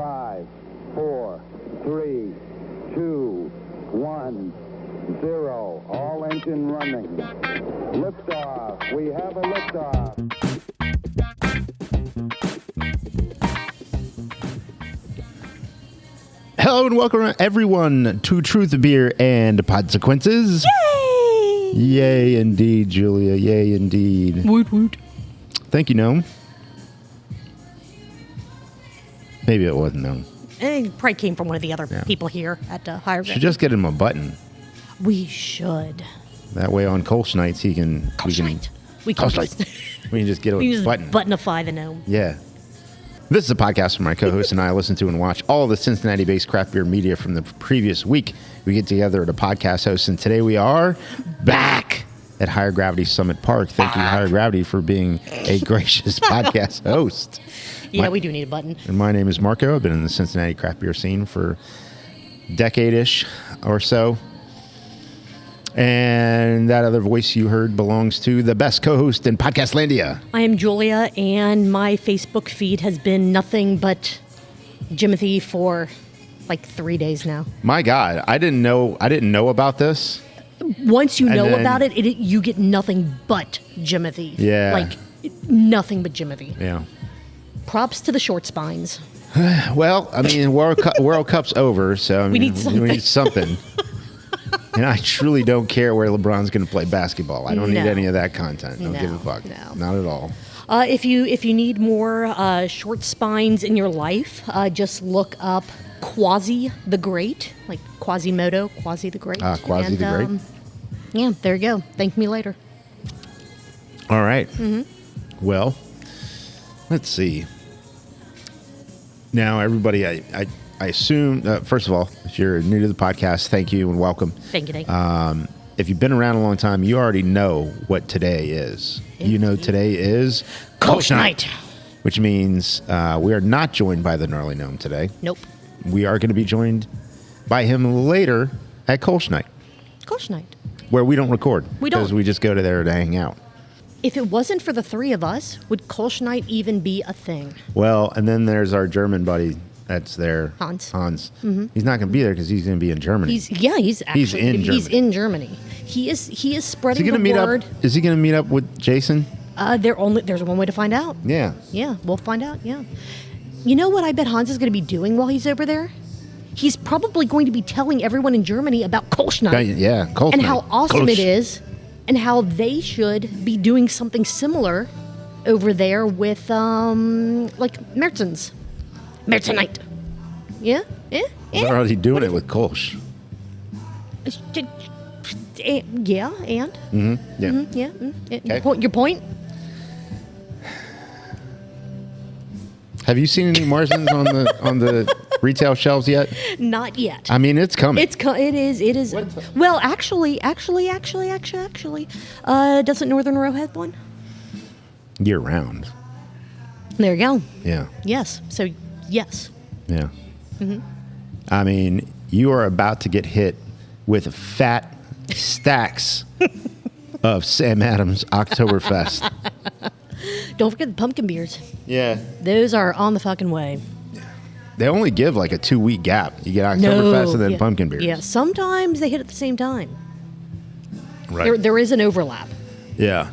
5, 4, 3, 2, 1, 0. All engine running. Liftoff. We have a liftoff. Hello and welcome everyone to Truth, Beer, and Podsequences. Yay! Yay indeed, Julia. Yay indeed. Woot woot. Thank you, Gnome. Maybe it wasn't Gnome. It probably came from one of the other people here at Higher Should just get him a button. We should. That way on Kolsch nights he can... Kolsch we can just get a button. Buttonify the Gnome. Yeah. This is a podcast where my co-host and I listen to and watch all the Cincinnati-based craft beer media from the previous week. We get together at a podcast host, and today we are back at Higher Gravity Summit Park. Thank you, Higher Gravity, for being a gracious podcast host. Yeah, we do need a button. And my name is Marco. I've been in the Cincinnati craft beer scene for a decade-ish or so. And that other voice you heard belongs to the best co-host in Podcastlandia. I am Julia, and my Facebook feed has been nothing but Jimothy for like 3 days now. My God, I didn't know about this. Once you know about it, you get nothing but Jimothy. Yeah. Like, nothing but Jimothy. Yeah. Props to the short spines. Well, I mean, World Cup's over, so I mean, We need something. And I truly don't care where LeBron's going to play basketball. I don't need any of that content. Don't give a fuck. No. Not at all. If you need more short spines in your life, just look up Quasi the Great, like Quasimodo, Quasi the Great. Quasi the Great. Yeah, there you go. Thank me later. All right. Mm-hmm. Well, let's see. Now, everybody, I assume, first of all, if you're new to the podcast, thank you and welcome. Thank you. If you've been around a long time, you already know what today is. You know today is Kolsch Night. Which means we are not joined by the Gnarly Gnome today. Nope. We are going to be joined by him later at Kolsch Night. Kolsch Night. Where we don't record. We don't. Because we just go to there to hang out. If it wasn't for the three of us, would Kolsch Night even be a thing? Well, and then there's our German buddy that's there. Hans. Mm-hmm. He's not going to be there because he's going to be in Germany. He's in Germany. He is spreading the word. Is he going to meet up with Jason? There's one way to find out. Yeah. Yeah, we'll find out. Yeah. You know what I bet Hans is going to be doing while he's over there? He's probably going to be telling everyone in Germany about Kolsch Night. Yeah, Kolsch Night. And how awesome Kolsch. it is, and how they should be doing something similar over there with like Mertens. Mertenite. Yeah? They're already doing it with Kolsch. Yeah, and? Mm-hmm. Yeah. Mm-hmm, yeah. Okay. Your point? Have you seen any Marsden's on the retail shelves yet? Not yet. I mean, it's coming. It is. Well, actually, doesn't Northern Row have one? Year round. There you go. Yeah. Yes. So, yes. Yeah. Mm-hmm. I mean, you are about to get hit with fat stacks of Sam Adams Oktoberfest. Don't forget the pumpkin beers. Yeah. Those are on the fucking way. They only give like a 2-week gap. You get Oktoberfest and then pumpkin beers. Yeah. Sometimes they hit at the same time. Right. There is an overlap. Yeah.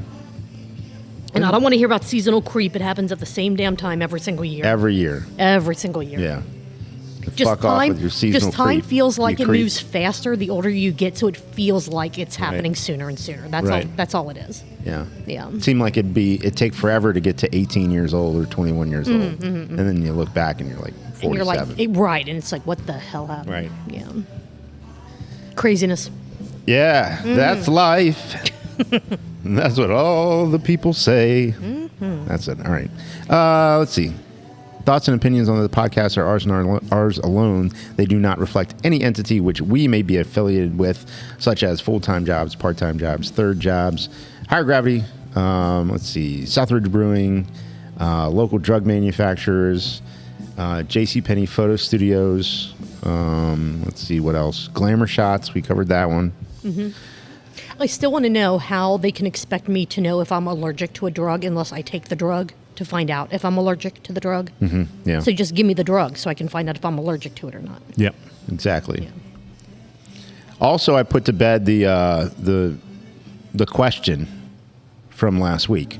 And I don't want to hear about seasonal creep. It happens at the same damn time every single year. Every year. Every single year. Yeah. Just fuck time, off with your seasonal just time creep. feels like You it creep. moves faster the older you get, so it feels like it's happening sooner and sooner. That's Right. all. That's all it is. Yeah. Yeah. It seemed like it'd take forever to get to 18 years old or 21 years old. And then you look back and you're like 47. And you're like, right, and it's like, what the hell happened? Right. Yeah. Craziness. Yeah, that's life. And that's what all the people say. That's it. All right. Let's see. Thoughts and opinions on the podcast are ours and ours alone. They do not reflect any entity which we may be affiliated with, such as full-time jobs, part-time jobs, third jobs, Higher Gravity, let's see, Southridge Brewing, local drug manufacturers, JCPenney Photo Studios, let's see, what else? Glamour Shots, we covered that one. Mm-hmm. I still want to know how they can expect me to know if I'm allergic to a drug unless I take the drug to find out if I'm allergic to the drug. Mm-hmm. Yeah. So just give me the drug so I can find out if I'm allergic to it or not. Yep. Exactly. Yeah. Also, I put to bed the question from last week.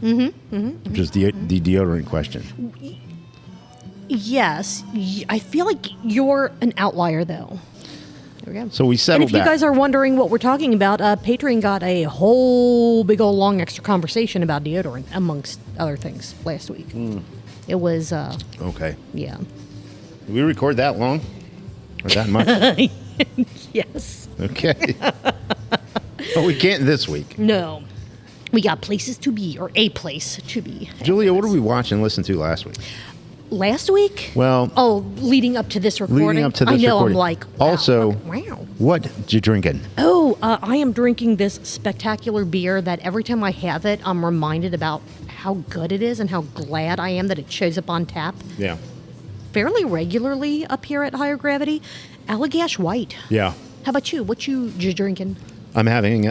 Which is the deodorant question. Yes. I feel like you're an outlier, though. There we go. So we And settled if you that. guys are wondering what we're talking about, Patreon got a whole big old long extra conversation about deodorant, amongst other things, last week. It was, Okay. yeah. Did we record that long? Or that much? Yes. Okay. Well, we can't this week. No. We got places to be, or a place to be. Julia, what did we watch and listen to last week? Last week? Well, Oh, leading up to this recording? leading up to this I know, recording. I'm like, wow. Also, Wow. what you drinking? Oh, I am drinking this spectacular beer that every time I have it, I'm reminded about how good it is and how glad I am that it shows up on tap Yeah. fairly regularly up here at Higher Gravity. Allagash White. Yeah. How about you? What you drinking? I'm having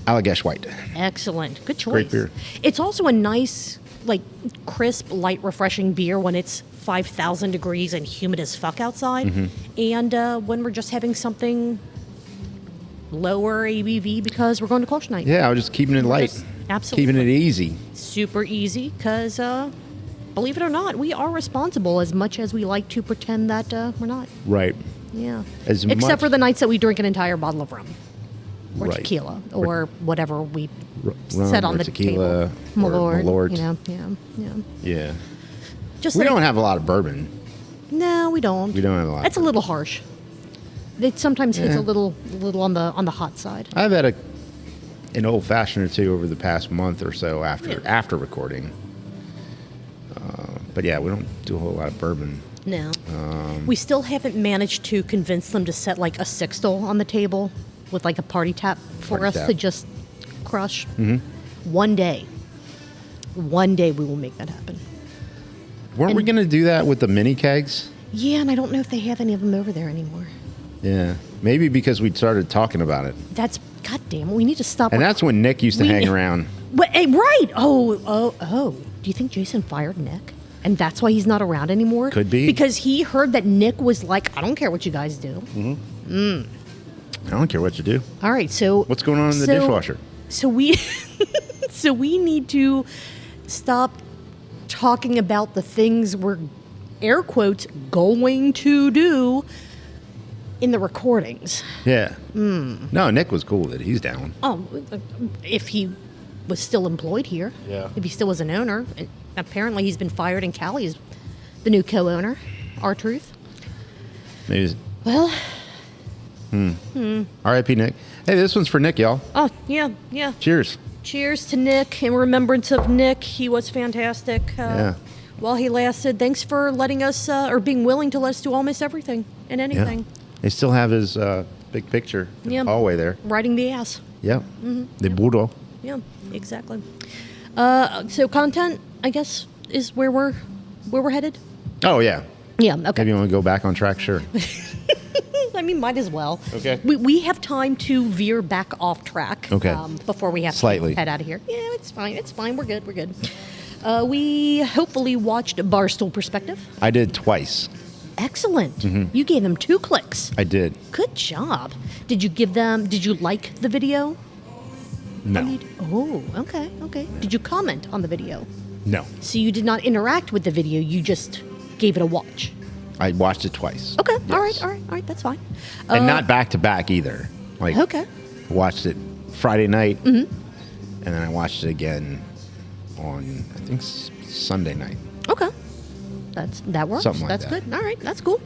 Allagash White. Excellent. Good choice. Great beer. It's also a nice, like, crisp, light, refreshing beer when it's 5,000 degrees and humid as fuck outside. Mm-hmm. And when we're just having something lower ABV because we're going to Kolsch night. Yeah, I was just keeping it light. Just- absolutely. Keeping it easy. Super easy because, believe it or not, we are responsible as much as we like to pretend that we're not. Right. Yeah. As Except much- for the nights that we drink an entire bottle of rum. Or Right. tequila, or whatever we Rum set on or the tequila table. or Malort. You know, yeah. Yeah. Just We like, don't have a lot of bourbon. No, we don't. We don't have a lot. That's a little harsh. It sometimes hits Yeah. a little on the hot side. I've had an old fashioned or two over the past month or so after recording. But yeah, we don't do a whole lot of bourbon. No. We still haven't managed to convince them to set like a sixtel on the table with like a party tap for Party us tap. to just crush. Mm-hmm. One day we will make that happen. Weren't we going to do that with the mini kegs? Yeah, and I don't know if they have any of them over there anymore. Yeah. Maybe because we started talking about it. That's goddamn. We need to stop. And that's when Nick used to We- hang around. What, hey, right. Oh. Do you think Jason fired Nick? And that's why he's not around anymore? Could be. Because he heard that Nick was like, I don't care what you guys do. I don't care what you do. All right, so What's going on in the so- dishwasher? So we so we need to stop talking about the things we're air quotes going to do in the recordings. Yeah. No, Nick was cool with it. He's down. Oh, if he was still employed here. Yeah. If he still was an owner. And apparently he's been fired and Callie is the new co-owner. R-Truth. Maybe. It's, Well, R.I.P. Nick. Hey, this one's for Nick, y'all. oh, yeah. Cheers. Cheers to Nick in remembrance of Nick. He was fantastic. Yeah. While he lasted, thanks for letting us, or being willing to let us do almost everything and Yeah. anything. They still have his big picture in Yeah. the hallway there. Riding the ass. Yeah. The burro. Yeah, exactly. So content, I guess, is where we're headed. Oh, yeah. Yeah. Okay. Maybe you want to go back on track? Sure. I mean, might as well. Okay. We have time to veer back off track. Okay. Before we have Slightly. to head out of here. Yeah, it's fine. It's fine. We're good. We're good. We hopefully watched Barstool Perspective. I did twice. Excellent. Mm-hmm. You gave them 2 clicks. I did. Good job. Did you like the video? No. Oh, okay. Did you comment on the video? No. So you did not interact with the video, you just gave it a watch. I watched it twice. Okay, Yes. all right, that's fine. And not back to back either. Like, Okay. watched it Friday night, and then I watched it again on, I think, Sunday night. Okay. That works. Something like that's that. good. All right, that's cool.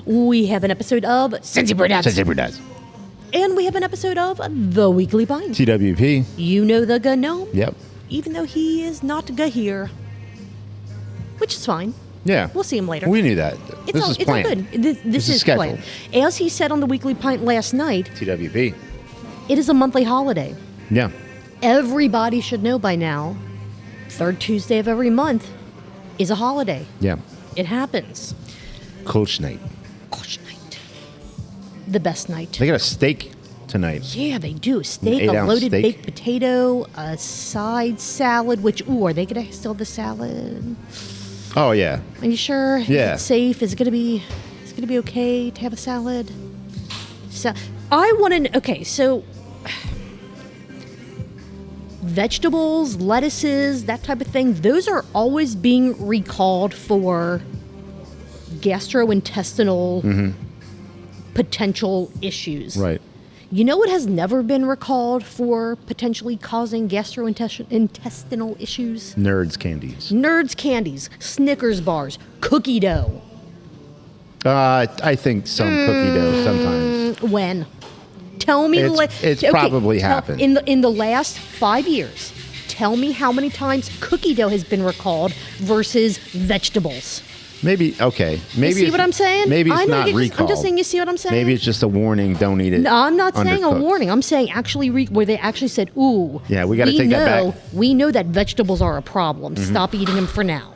We have an episode of Cincy Brew Dads. Cincy Brew Dads. And we have an episode of The Weekly Pint. TWP. You know the Gnome, Yep. even though he is not here. Which is fine. Yeah. We'll see him later. We knew that. It's This all, is it's all planned. good. This is is scheduled. planned. As he said on the Weekly Pint last night, TWP. it is a monthly holiday. Yeah. Everybody should know by now, third Tuesday of every month is a holiday. Yeah. It happens. Kolsch night. Gosh, night. The best night. They got a steak tonight. Yeah, they do. Steak, a 8-ounce loaded steak. baked potato, a side salad, which, are they going to still have the salad? Oh yeah. Are you sure? Yeah. Is it safe? Is it going to be okay to have a salad? So, I want to, okay, so vegetables, lettuces, that type of thing, those are always being recalled for gastrointestinal potential issues. Right. You know what has never been recalled for potentially causing gastrointestinal issues? Nerds candies. Nerds candies, Snickers bars, cookie dough. I think some cookie dough sometimes. When? Tell me. It's probably happened. In the last 5 years. Tell me how many times cookie dough has been recalled versus vegetables. Maybe, okay. Maybe You see what I'm saying? Maybe it's I know, not recalled. I'm just saying, you see what I'm saying? Maybe it's just a warning, don't eat it. No, I'm not saying a undercooked. warning. I'm saying actually where they actually said, ooh. Yeah, we gotta take that back. We know that vegetables are a problem. Stop eating them for now.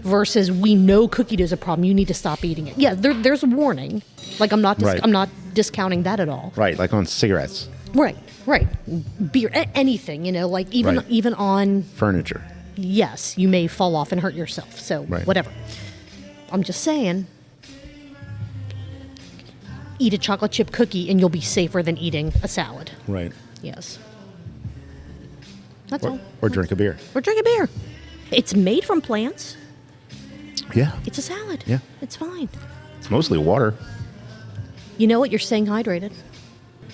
Versus we know cookie dough is a problem. You need to stop eating it. Yeah, there's a warning. Like I'm not discounting that at all. Right, like on cigarettes. Right. Beer, anything, like even Right. even on, Furniture. yes, you may fall off and hurt yourself. So Right. whatever. I'm just saying, eat a chocolate chip cookie and you'll be safer than eating a salad. Right. Yes. That's all. Or drink a beer. Or drink a beer. It's made from plants. Yeah. It's a salad. Yeah. It's fine. It's mostly water. You know what? You're staying hydrated.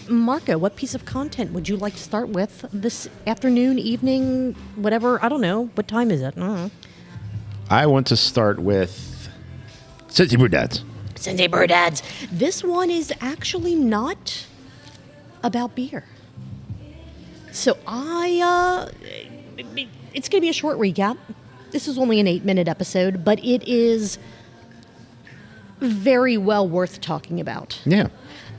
Marco, what piece of content would you like to start with this afternoon, evening, whatever? I don't know. What time is it? I don't know. I want to start with Cincy Brew Dads. Cincy Brew Dads. This one is actually not about beer. So it's going to be a short recap. This is only an 8-minute episode, but it is very well worth talking about. Yeah.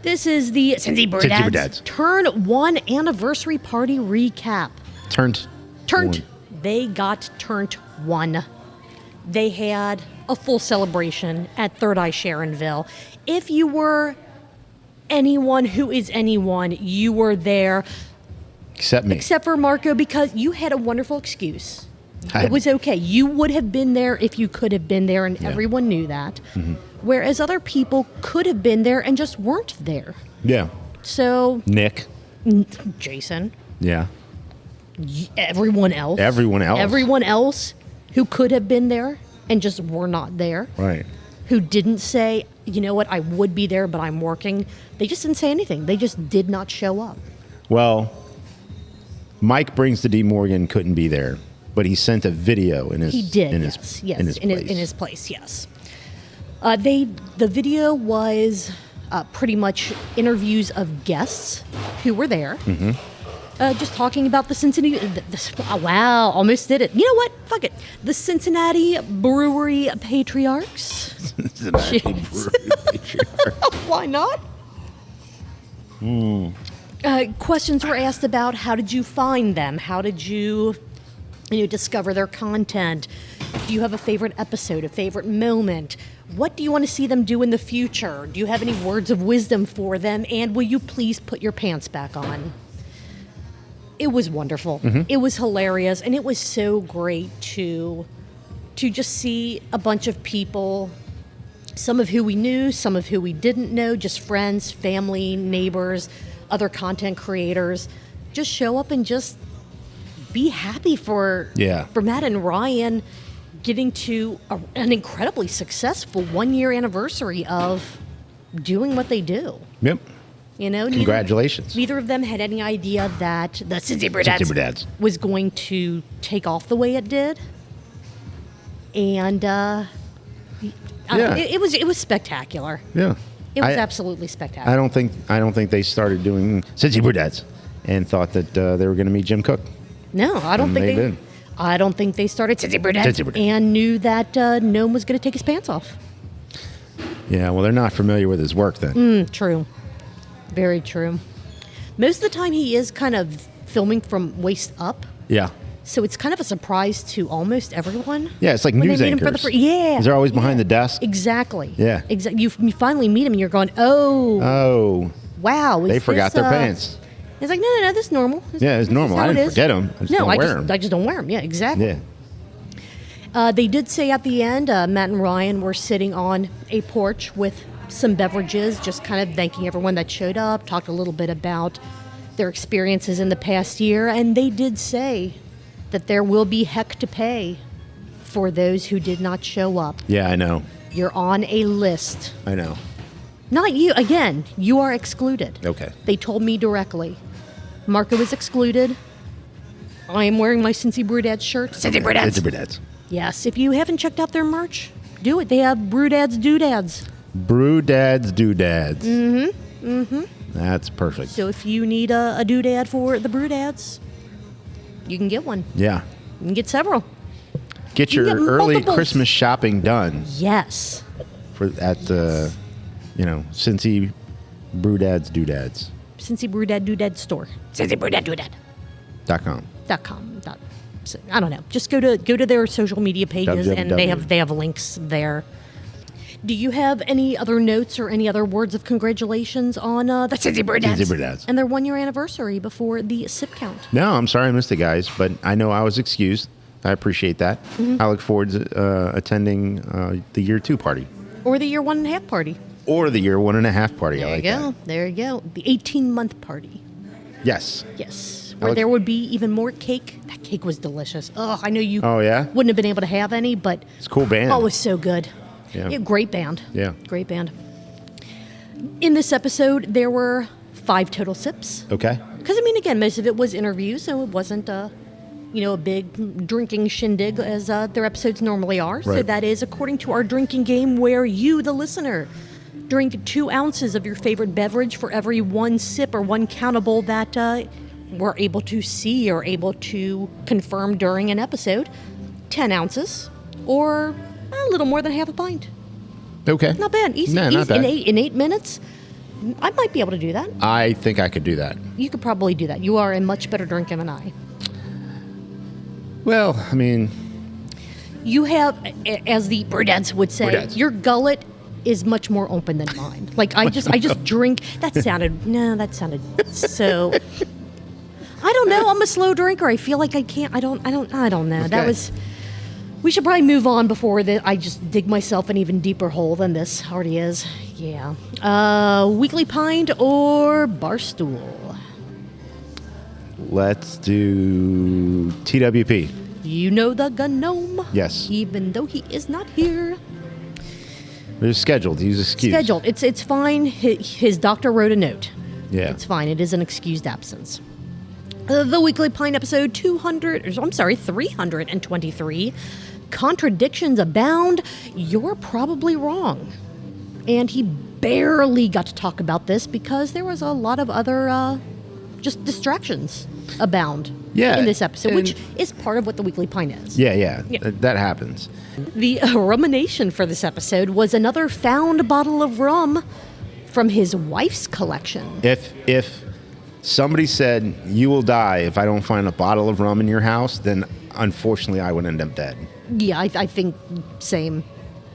This is the Cincy Brew Cincy Brew Dads Dads. Turn 1 anniversary party recap. Turnt. They got Turnt 1. They had a full celebration at Third Eye Sharonville. If you were anyone who is anyone, you were there. Except me. Except for Marco, because you had a wonderful excuse. It was okay. You would have been there if you could have been there, and everyone knew that. Whereas other people could have been there and just weren't there. Yeah. So, Nick. Jason, Yeah. everyone else. Everyone else who could have been there and just were not there. Right. Who didn't say, you know what, I would be there, but I'm working. They just didn't say anything. They just did not show up. Well, Mike Brings to D. Morgan couldn't be there, but he sent a video in his He did, in yes, his in his place, yes. The video was pretty much interviews of guests who were there, just talking about the Cincinnati. Wow, almost did it. You know what? Fuck it. The Cincinnati Brewery Patriarchs. Cincinnati Brewery Patriarch. Why not? Questions were asked about how did you find them? How did you discover their content? Do you have a favorite episode, a favorite moment? What do you want to see them do in the future? Do you have any words of wisdom for them? And will you please put your pants back on? It was wonderful. It was hilarious. And it was so great to just see a bunch of people, some of who we knew, some of who we didn't know, just friends, family, neighbors, other content creators, just show up and just be happy for Matt and Ryan getting to an incredibly successful 1-year anniversary of doing what they do. Yep. Congratulations. Neither of them had any idea that the Cincy Brew Dads was going to take off the way it did. And it was spectacular. Yeah. It was absolutely spectacular. I don't think they started doing Cincy Brew Dads and thought that they were going to meet Jim Cook. No, I don't think they did. I don't think they started Cincy Brew Dads and knew that Gnome was going to take his pants off. Yeah, well, they're not familiar with his work then. True. Very true. Most of the time he is kind of filming from waist up. Yeah. So it's kind of a surprise to almost everyone. Yeah, it's like when news they meet him anchors. Yeah. They're always behind the desk. Exactly. Yeah. You finally meet him and you're going, oh. wow. They forgot their pants. It's like, no, this is normal. It's normal. I didn't forget them. I just don't wear them. I just don't wear them. Yeah, exactly. Yeah. They did say at the end, Matt and Ryan were sitting on a porch with some beverages, just kind of thanking everyone that showed up, talked a little bit about their experiences in the past year, and they did say that there will be heck to pay for those who did not show up. Yeah, I know. You're on a list. I know. Not you. Again, you are excluded. Okay. They told me directly. Marco is excluded. I am wearing my Cincy Brew Dads shirt. Cincy Brew Dads. Cincy Brew Dads. Yes, if you haven't checked out their merch, do it. They have Brew Dads Doodads. Brew Dads Doodads. That's perfect. So if you need a doodad for the Brew Dads, you can get one. Yeah. You can get several. Get You your can get early multiples. Christmas shopping done Yes. at the, Cincy Brew Dads Doodads. Cincy Brew Dad Doodad store. Cincy Brew Dad Doodad. .com. .com. I don't know. Just go to their social media pages and they have links there. Do you have any other notes or any other words of congratulations on the Cincy Brew Dads? Cincy Brew Dads. And their 1-year anniversary before the sip count? No, I'm sorry I missed it, guys, but I know I was excused. I appreciate that. I look forward to attending the year 2 party. Or the year 1.5 party. Or the year 1.5 party. There I like you go. that. There you go. The 18-month party. Yes. Yes. Where there would be even more cake. That cake was delicious. Oh, I know you wouldn't have been able to have any, but It's a cool band. oh, it was so good. Yeah. Great band. Yeah. Great band. In this episode, there were 5 total sips. Okay. Because, again, most of it was interviews, so it wasn't, a big drinking shindig as their episodes normally are. So Right. that is according to our drinking game where you, the listener, drink 2 ounces of your favorite beverage for every 1 sip or 1 countable that we're able to see or able to confirm during an episode. 10 ounces or a little more than half a pint. Okay. Not bad. Easy. No, easy. not bad. In 8 minutes, I might be able to do that. I think I could do that. You could probably do that. You are a much better drinker than I. Well, You have, as the Brew Dads would say, Brew Dads. your gullet is much more open than mine. Like I just drink. That sounded so. I don't know. I'm a slow drinker. I feel like I can't. I don't know. That Okay. was. We should probably move on before I just dig myself an even deeper hole than this already is. Yeah. Weekly Pint or Barstool? Let's do TWP. You know the Gnome. Yes. Even though he is not here. It was scheduled. He was excused. Scheduled. It's fine. His doctor wrote a note. Yeah. It's fine. It is an excused absence. The Weekly Pint episode 323. Contradictions abound. You're probably wrong. And he barely got to talk about this because there was a lot of other just distractions abound in this episode, which is part of what the Weekly Pint is. Yeah. That happens. The rumination for this episode was another found bottle of rum from his wife's collection. If somebody said, you will die if I don't find a bottle of rum in your house, then unfortunately I would end up dead. Yeah, I think same.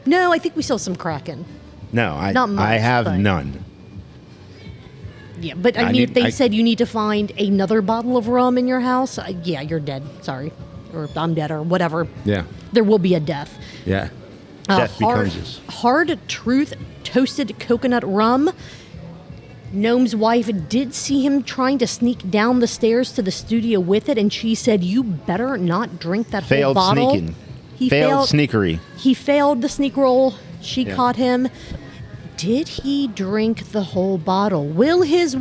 No, I think we saw some Kraken. No, Not much, I have but- none. Yeah, but if they said you need to find another bottle of rum in your house, yeah, you're dead. Sorry. Or I'm dead or whatever. Yeah. There will be a death. Yeah. Death becomes us. Hard Truth toasted coconut rum. Gnome's wife did see him trying to sneak down the stairs to the studio with it, and she said, "You better not drink that whole Failed bottle." sneaking. He Failed sneakery. He failed the sneak roll. She Yeah. caught him. Did he drink the whole bottle? Was his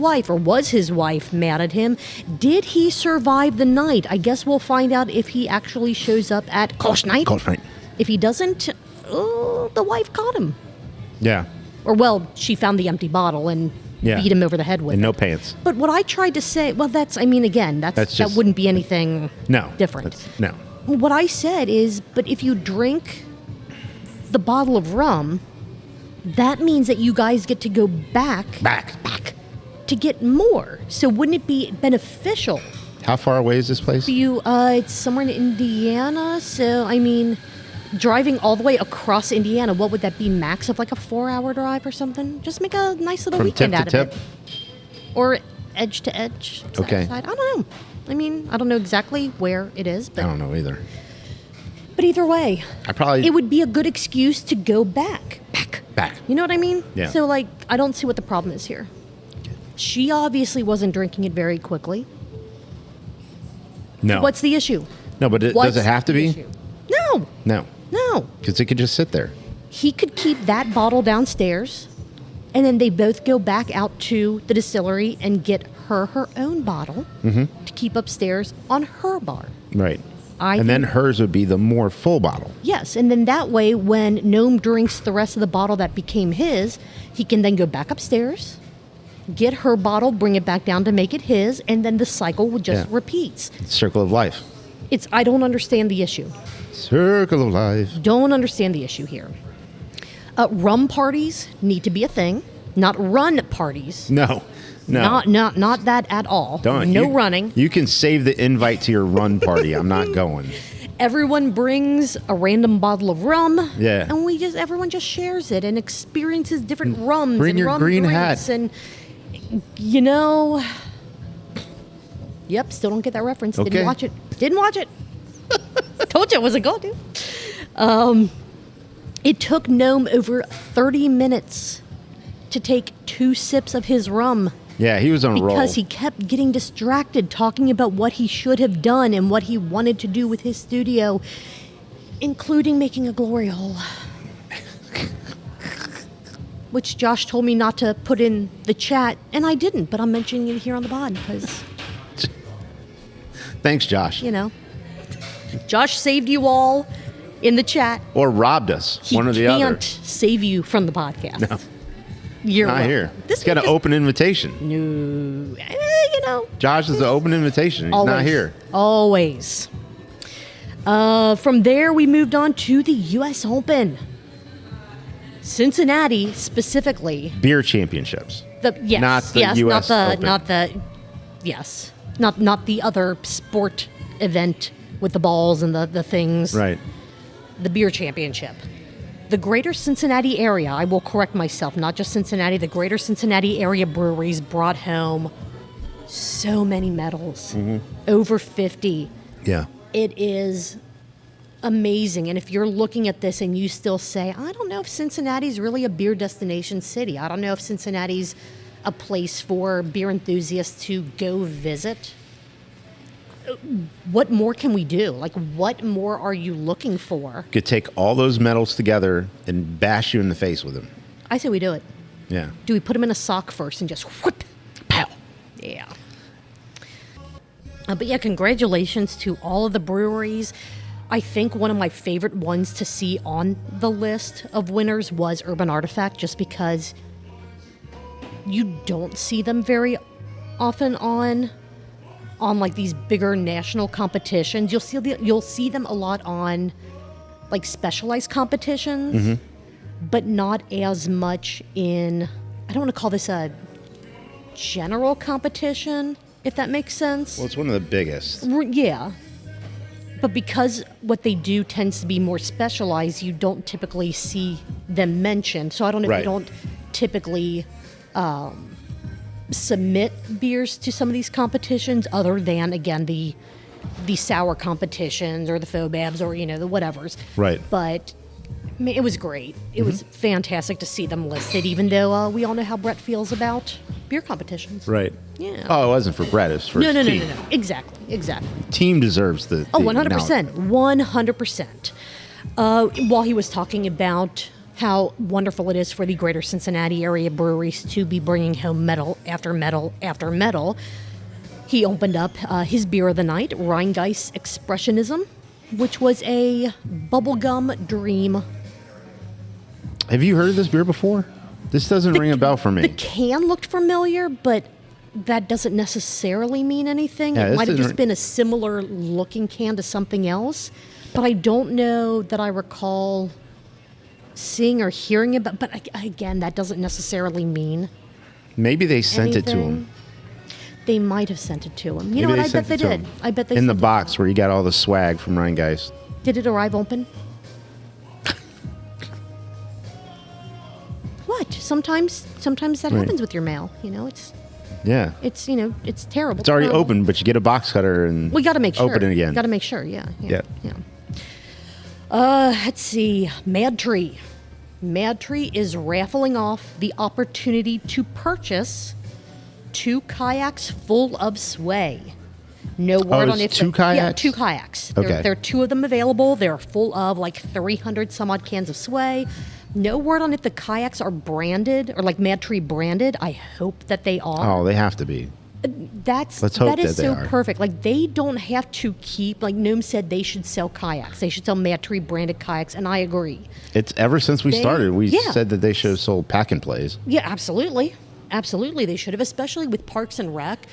wife mad at him? Did he survive the night? I guess we'll find out if he actually shows up at Kolsch night. Kolsch night. If he doesn't, the wife caught him. Yeah. Or, well, she found the empty bottle and Yeah. beat him over the head with And it. no pants. But what I tried to say, well, that just- wouldn't be anything No. different. No. What I said is, but if you drink the bottle of rum, that means that you guys get to go back to get more. So wouldn't it be beneficial How far away is this place? for you? It's somewhere in Indiana. So, driving all the way across Indiana, what would that be, max of like a 4-hour drive or something? Just make a nice little From weekend tip out to of tip? it. or edge to edge. Side Okay. to side. I don't know. I mean, I don't know exactly where it is, I but don't know either. either way, I it would be a good excuse to go back. back. You know what I mean? Yeah. So, like, I don't see what the problem is here. She obviously wasn't drinking it very quickly. No. What's the issue? No, but does What's it have to the be? issue? No. No, because it could just sit there. He could keep that bottle downstairs, and then they both go back out to the distillery and get her own bottle to keep upstairs on her bar. Right. I And then think- hers would be the more full bottle. Yes, and then that way, when Gnome drinks the rest of the bottle that became his, he can then go back upstairs, get her bottle, bring it back down to make it his, and then the cycle would just Yeah. repeats. Circle of life. I don't understand the issue. Circle of life. Don't understand the issue here. Rum parties need to be a thing, not run parties. No. Not that at all. Don't. No running. You can save the invite to your run party. I'm not going. Everyone brings a random bottle of rum. Yeah. And everyone just shares it and experiences different rums Bring and your rum green drinks hat. and yep, still don't get that reference. Okay. Didn't watch it. Told you I wasn't going to. It took Gnome over 30 minutes to take 2 sips of his rum. Yeah, he was on a roll. Because he kept getting distracted talking about what he should have done and what he wanted to do with his studio, including making a glory hole. Which Josh told me not to put in the chat, and I didn't, but I'm mentioning it here on the pod because, Thanks, Josh. Josh saved you all in the chat. Or robbed us. He one or the can't other. save you from the podcast. No. You're Not welcome. here. This He's got an week is- open invitation. No, Josh is an open invitation. He's not here. Always. From there, we moved on to the U.S. Open. Cincinnati, specifically. Beer championships. Not the US Open. Not the other sport event with the balls and the things. Right. The beer championship. The greater Cincinnati area, I will correct myself, not just Cincinnati, the greater Cincinnati area breweries brought home so many medals. Over 50. Yeah. It is amazing. And if you're looking at this and you still say, I don't know if Cincinnati's really a beer destination city. I don't know if Cincinnati's a place for beer enthusiasts to go visit. What more can we do? Like, what more are you looking for? Could take all those medals together and bash you in the face with them. I say we do it. Yeah. Do we put them in a sock first and just whoop? Pow. Yeah. But yeah, congratulations to all of the breweries. I think one of my favorite ones to see on the list of winners was Urban Artifact, just because you don't see them very often on like these bigger national competitions. You'll see them a lot on like specialized competitions, but not as much in, I don't want to call this a general competition, if that makes sense. Well, it's one of the biggest. Yeah. But because what they do tends to be more specialized, you don't typically see them mentioned. So I don't know if Right. you don't typically submit beers to some of these competitions other than, again, the sour competitions or the Fobabs or, the whatevers. Right. But I mean, it was great. It was fantastic to see them listed, even though we all know how Brett feels about beer competitions. Right. Yeah. Oh, it wasn't for Brett. It was for No. his team. Exactly. Team deserves the. Oh, the 100%. acknowledgement. 100%. While he was talking about how wonderful it is for the greater Cincinnati area breweries to be bringing home medal after medal after medal, he opened up his beer of the night, Rheingeist Expressionism, which was a bubblegum dream. Have you heard of this beer before? This doesn't ring a bell for The me. can looked familiar, but that doesn't necessarily mean anything. Yeah, It this might have doesn't just been a similar looking can to something else, but I don't know that I recall seeing or hearing about. But again, that doesn't necessarily mean Maybe they sent it to anything. him. They might have sent it to him. You Maybe know what? they I sent bet they it to did. him. I bet they In the sent it. box where you got all the swag from Rheingeist. Did it arrive open? What? Sometimes that Right. happens with your mail. It's Yeah. It's it's terrible. It's already open, but you get a box cutter and we got to make sure. Open it again. Got to make sure. Yeah. Yeah. Let's see. MadTree. MadTree is raffling off the opportunity to purchase 2 kayaks full of sway. No word on it's if 2 kayaks? Yeah, 2 kayaks. Okay. There are 2 of them available. They're full of like 300 some odd cans of sway. No word on if the kayaks are branded or like MadTree branded. I hope that they are. Oh, they have to be. Let's hope that is that they so are. perfect. Like they don't have to keep like Gnome said they should sell kayaks. They should sell MadTree branded kayaks, and I agree. It's ever since we started, we yeah. said that they should have sold pack and plays. Yeah, absolutely. Absolutely they should have, especially with Parks and Rec.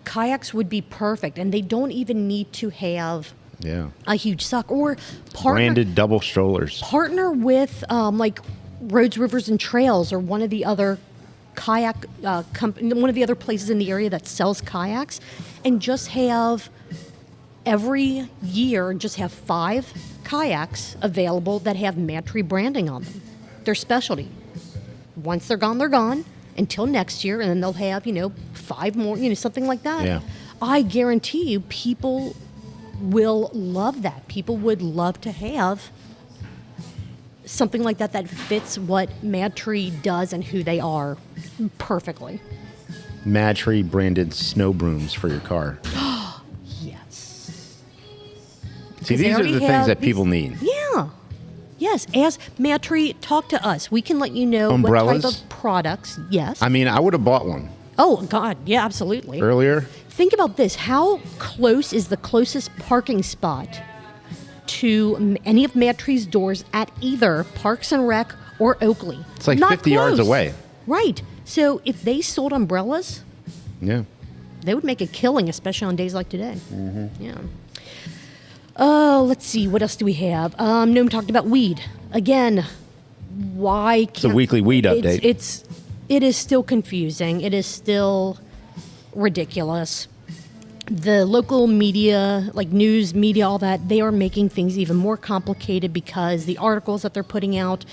Kayaks would be perfect, and they don't even need to have a huge suck or Branded double strollers. partner with like Roads, Rivers, and Trails or one of the other kayak one of the other places in the area that sells kayaks, and just have every year just have 5 kayaks available that have MadTree branding on them. Their specialty. Once they're gone until next year, and then they'll have 5 more, something like that. Yeah. I guarantee you people will love that. People would love to have something like that that fits what MadTree does and who they are perfectly. MadTree branded snow brooms for your car. Yes. See, They these are already the things have that these- people need. Yeah. Yes. As MadTree, talk to us. We can let you know Umbrellas? what type of products. Yes. I mean, I would have bought one Oh, God. Yeah, absolutely. earlier. Think about this. How close is the closest parking spot to any of MadTree's doors at either Parks and Rec or Oakley? It's like Not 50 yards close. away. Right. So if they sold umbrellas, Yeah. they would make a killing, especially on days like today. Mm-hmm. Yeah. Let's see. What else do we have? Gnome talked about weed. Again, why can't... It's a weekly weed update. It is still confusing. It is still ridiculous. The local media, like news media, all that, they are making things even more complicated because the articles that they're putting out,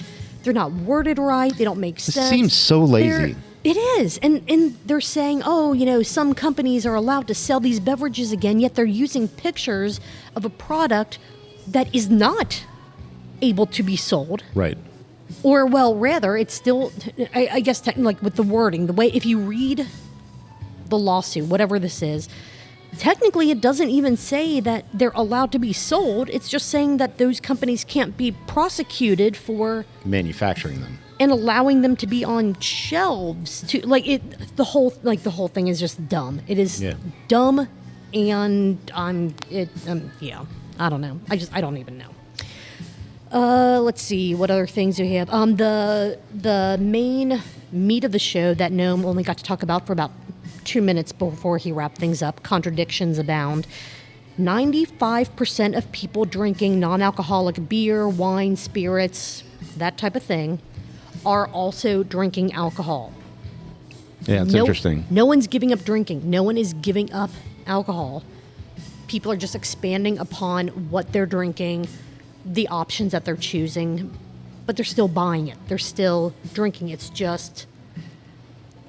they're not worded right. They don't make sense. seems so lazy. It is. And they're saying, some companies are allowed to sell these beverages again, yet they're using pictures of a product that is not able to be sold. Right. Or, well, rather, it's still, I guess, like with the wording, the way, if you read the lawsuit, whatever this is, technically it doesn't even say that they're allowed to be sold. It's just saying that those companies can't be prosecuted for Manufacturing them. and allowing them to be on shelves. The whole thing is just dumb. It is dumb, and I don't know. I don't even know. Let's see what other things we have. The main meat of the show that Gnome only got to talk about for about 2 minutes before he wrapped things up. Contradictions abound. 95% of people drinking non-alcoholic beer, wine, spirits, that type of thing, are also drinking alcohol. Yeah, it's interesting. No one's giving up drinking. No one is giving up alcohol. People are just expanding upon what they're drinking, the options that they're choosing, but they're still buying it. They're still drinking. It's just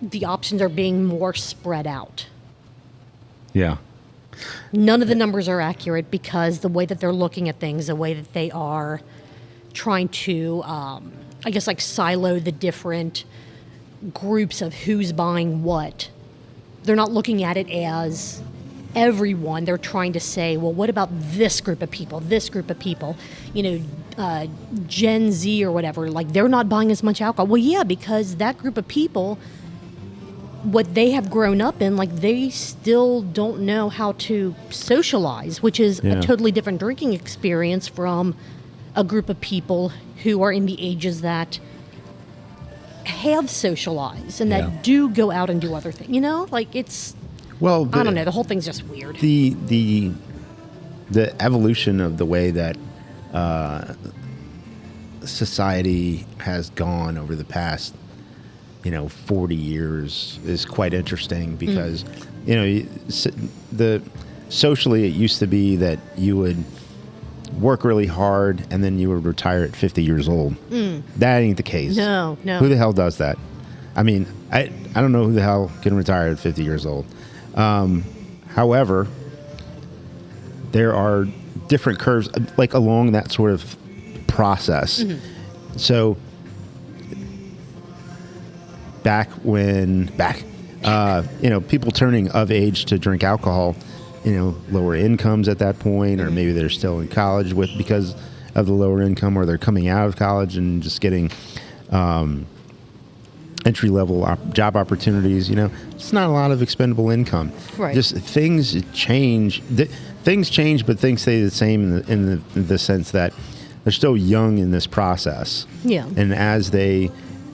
the options are being more spread out. Yeah. None of the numbers are accurate because the way that they're looking at things, the way that they are trying to, silo the different groups of who's buying what. They're not looking at it as everyone. They're trying to say, well, what about this group of people, Gen Z or whatever, like they're not buying as much alcohol. Well, yeah, because that group of people, what they have grown up in, like they still don't know how to socialize, which is a totally different drinking experience from a group of people who are in the ages that have socialized and that do go out and do other things. It's, well, I don't know. The whole thing's just weird. The evolution of the way that society has gone over the past 40 years is quite interesting because socially it used to be that you would work really hard and then you would retire at 50 years old. That ain't the case. No. Who the hell does that? I mean, I don't know who the hell can retire at 50 years old. However, there are different curves like along that sort of process. Mm-hmm. So people turning of age to drink alcohol, lower incomes at that point, or maybe they're still in college because of the lower income, or they're coming out of college and just getting entry-level job opportunities. It's not a lot of expendable income. Right. Just things change. Things change, but things stay the same in the sense that they're still young in this process. Yeah. And as they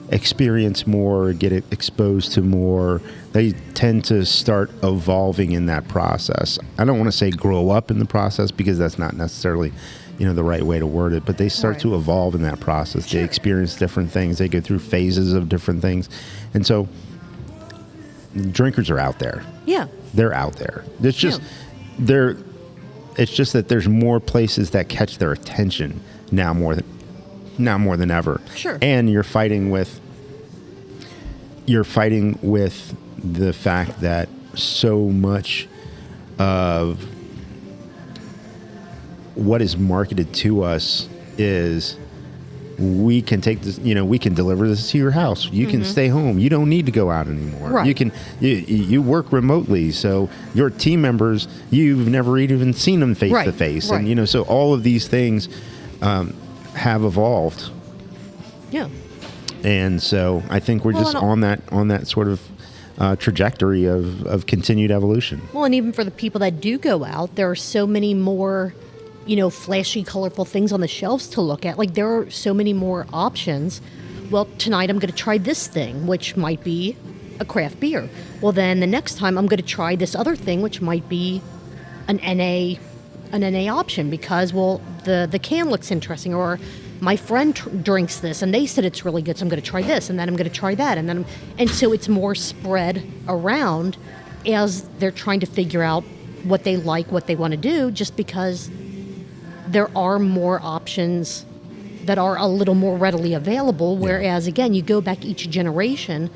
experience more, get exposed to more, they tend to start evolving in that process. I don't want to say grow up in the process, because that's not necessarily the right way to word it, but they start to evolve in that process. Sure. They experience different things. They go through phases of different things. And so drinkers are out there. Yeah. They're out there. It's just it's just that there's more places that catch their attention now more than ever. Sure. And you're fighting with the fact that so much of what is marketed to us is, we can take this, we can deliver this to your house. You can stay home. You don't need to go out anymore. Right. You work remotely, so your team members, you've never even seen them face to face. Right. And so all of these things have evolved. Yeah. And so I think we're just on that sort of trajectory of continued evolution. Well, and even for the people that do go out, there are so many more flashy, colorful things on the shelves to look at. Like, there are so many more options. Well, tonight I'm going to try this thing, which might be a craft beer. Well, then the next time I'm going to try this other thing, which might be an NA option, because, the can looks interesting, or my friend drinks this and they said it's really good, so I'm going to try this, and then I'm going to try that, and so it's more spread around as they're trying to figure out what they like, what they want to do, just because there are more options that are a little more readily available, whereas, again, you go back each generation,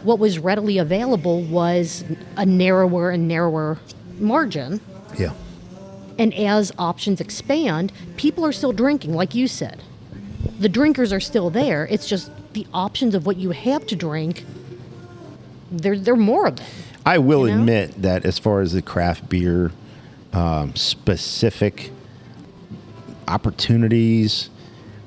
what was readily available was a narrower and narrower margin. Yeah. And as options expand, people are still drinking, like you said. The drinkers are still there. It's just the options of what you have to drink, they're more of them. I will admit that as far as the craft beer specific opportunities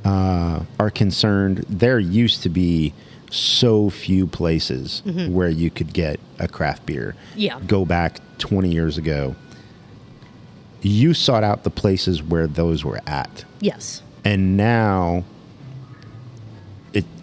are concerned, there used to be so few places where you could get a craft beer. Yeah. Go back 20 years ago. You sought out the places where those were at. Yes. And now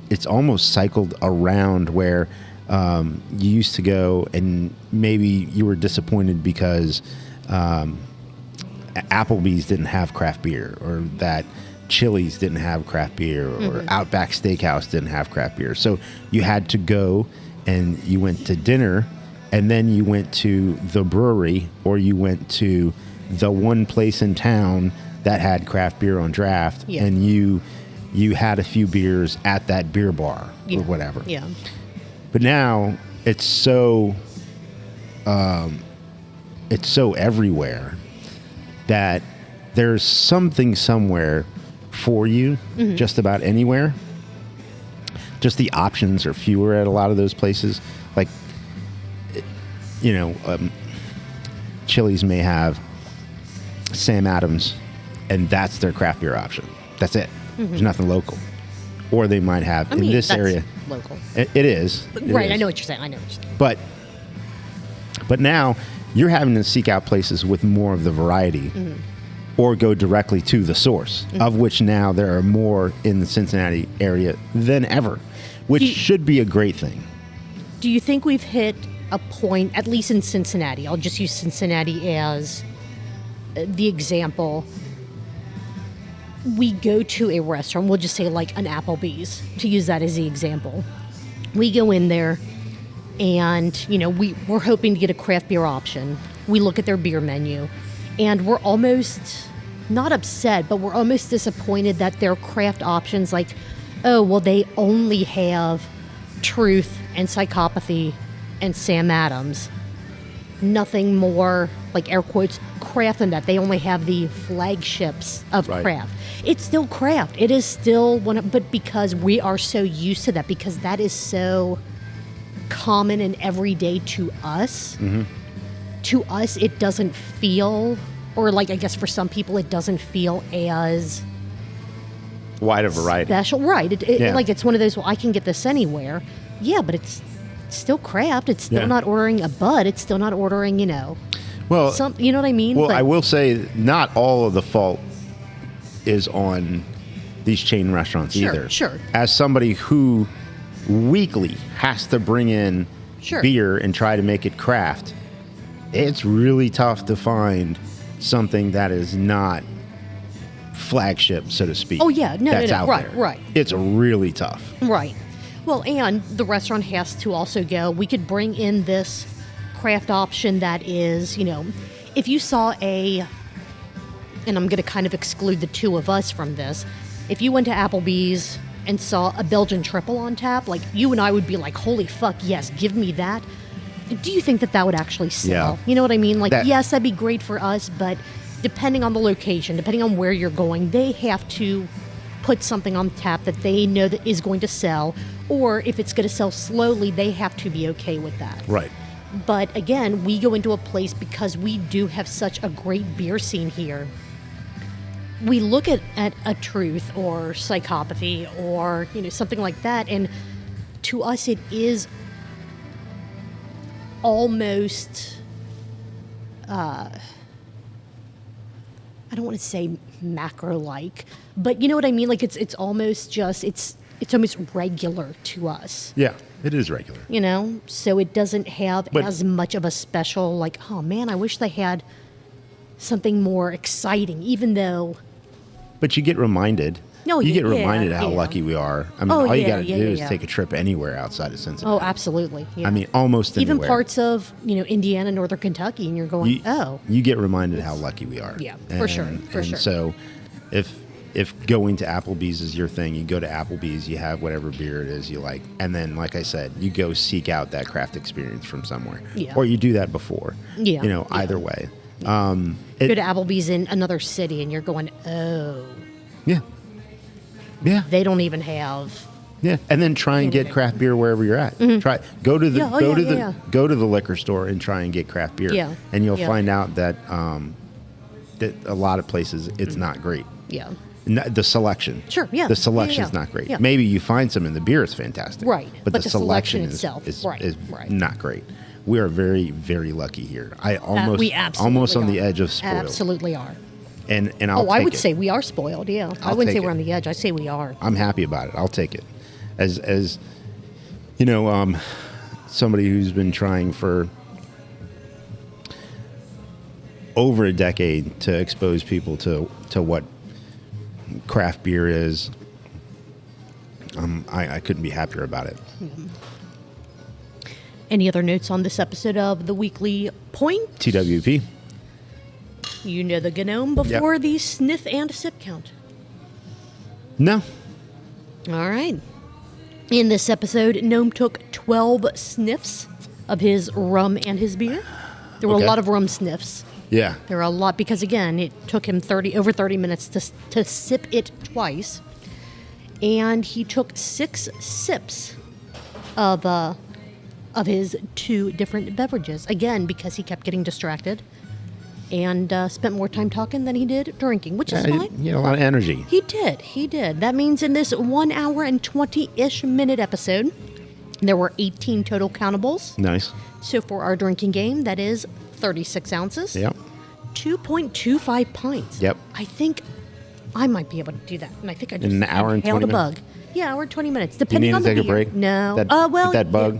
it's almost cycled around where you used to go and maybe you were disappointed because Applebee's didn't have craft beer, or that Chili's didn't have craft beer, or Outback Steakhouse didn't have craft beer. So you had to go and you went to dinner, and then you went to the brewery, or you went to the one place in town that had craft beer on draft, and you had a few beers at that beer bar or whatever. Yeah. But now it's so everywhere that there's something somewhere for you, just about anywhere. Just the options are fewer at a lot of those places. Like, Chili's may have Sam Adams, and that's their craft beer option. That's it. There's nothing local. Or they might have in this area. Local. It is. Right. Is. I know what you're saying. But now you're having to seek out places with more of the variety, or go directly to the source, of which now there are more in the Cincinnati area than ever, which should be a great thing. Do you think we've hit a point, at least in Cincinnati? I'll just use Cincinnati as the example. We go to a restaurant, we'll just say like an Applebee's, to use that as the example. We go in there and, we're hoping to get a craft beer option. We look at their beer menu and we're almost not upset, but we're almost disappointed that their craft options, like, oh, well, they only have Truth and Psychopathy and Sam Adams. Nothing more, like air quotes, craft than that. They only have the flagships of Right. craft. It's still craft. It is still but because we are so used to that, because that is so common and everyday to us. To us, it doesn't feel, or like I guess for some people, it doesn't feel as Wide a variety. special. Right. Yeah. Like it's one of those, well, I can get this anywhere. Yeah, but it's still craft. It's still Yeah. not ordering a bud. It's still not ordering, Well, you know what I mean? well, But- I will say not all of the fault is on these chain restaurants Sure, either. sure. As somebody who weekly has to bring in Sure. beer and try to make it craft, it's really tough to find something that is not flagship, so to speak. Oh, yeah. No, that's no. out Right, there. right. It's really tough. Right. Well, and the restaurant has to also go, we could bring in this craft option that is, if you saw and I'm going to kind of exclude the two of us from this, if you went to Applebee's and saw a Belgian triple on tap, like you and I would be like, holy fuck, yes, give me that. Do you think that would actually sell? Yeah. You know what I mean? Like, That- yes, that'd be great for us, but depending on the location, depending on where you're going, they have to put something on tap that they know that is going to sell, or if it's going to sell slowly, they have to be okay with that. Right. But again, we go into a place because we do have such a great beer scene here. We look at a Truth or Psychopathy or something like that, and to us it is almost I don't want to say macro-like, but you know what I mean? Like it's almost just it's almost regular to us. Yeah, it is regular. So it doesn't have But- as much of a special, like, oh man, I wish they had something more exciting, even though. But you get reminded. Oh, you get yeah, reminded how yeah. lucky we are. I mean, Oh, all you yeah, got to yeah, do yeah, is yeah. take a trip anywhere outside of Cincinnati. Oh, absolutely. Yeah. I mean, almost even anywhere. parts of Indiana, Northern Kentucky, and you're going, you, oh, you get reminded how lucky we are. Yeah, for sure, for and sure. So, if going to Applebee's is your thing, you go to Applebee's, you have whatever beer it is you like, and then, like I said, you go seek out that craft experience from somewhere, Yeah. or you do that before. Yeah, yeah. Either way. go to Applebee's in another city, and you're going, oh, Yeah. Yeah. they don't even have. Yeah, and then try and get craft beer wherever you're at. Try go to the Yeah, oh, go yeah, to yeah, the yeah. go to the liquor store and try and get craft beer. Yeah, and you'll yeah. find out that that a lot of places it's not great. Yeah. The selection, Sure, yeah. the selection's Yeah, yeah, not great. yeah. Maybe you find some and the beer is fantastic, Right, But, but the the selection selection itself, is right. not great. We are very very lucky here. I We absolutely almost on the are. edge of spoiled. Absolutely are. And I'll I take would it. say we are spoiled. Yeah, I I'll wouldn't say take we're it. on the edge. I say we are. I'm happy about it. I'll take it. As somebody who's been trying for over a decade to expose people to what craft beer is, I couldn't be happier about it. Any other notes on this episode of the Weekly Point? TWP. You know the Gnome before the sniff and sip count. No. All right. In this episode, Gnome took 12 sniffs of his rum and his beer. There were Okay. a lot of rum sniffs. Yeah. There were a lot because, again, it took him over 30 minutes to sip it twice. And he took 6 sips of his 2 different beverages. Again, because he kept getting distracted and spent more time talking than he did drinking, which is fine. You know, a lot of energy. He did. That means in this 1 hour and 20-ish minute episode, there were 18 total countables. Nice. So for our drinking game, that is 36 ounces. Yep. 2.25 pints. Yep. I think I might be able to do that. And I think I just In an hour and inhaled 20 a minutes? bug. Yeah, hour and 20 minutes, Do you depending need on to the take a beer. break? No. Get that bug?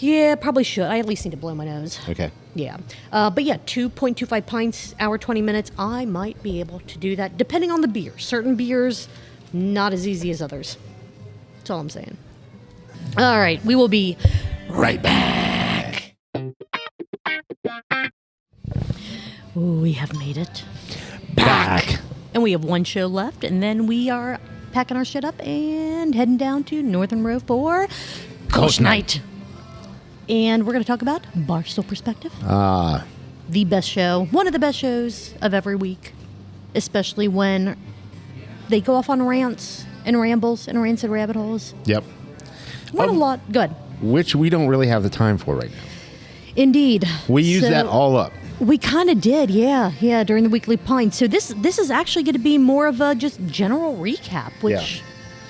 Yeah, probably should. I at least need to blow my nose. Okay. Yeah. But yeah, 2.25 pints, hour, 20 minutes. I might be able to do that, depending on the beer. Certain beers, not as easy as others. That's all I'm saying. All right. We will be right back. Ooh, we have made it Back. and we have one show left, and then we are packing our shit up and heading down to Northern Row for Kolsch Night. And we're going to talk about Barstool Perspective. The best show, one of the best shows of every week, especially when they go off on rants and rambles and rants and rabbit holes. Yep. What a lot. Good. Which we don't really have the time for right now. Indeed. We use that all up. We kind of did, yeah, during the weekly Pint. So this is actually going to be more of a just general recap, which,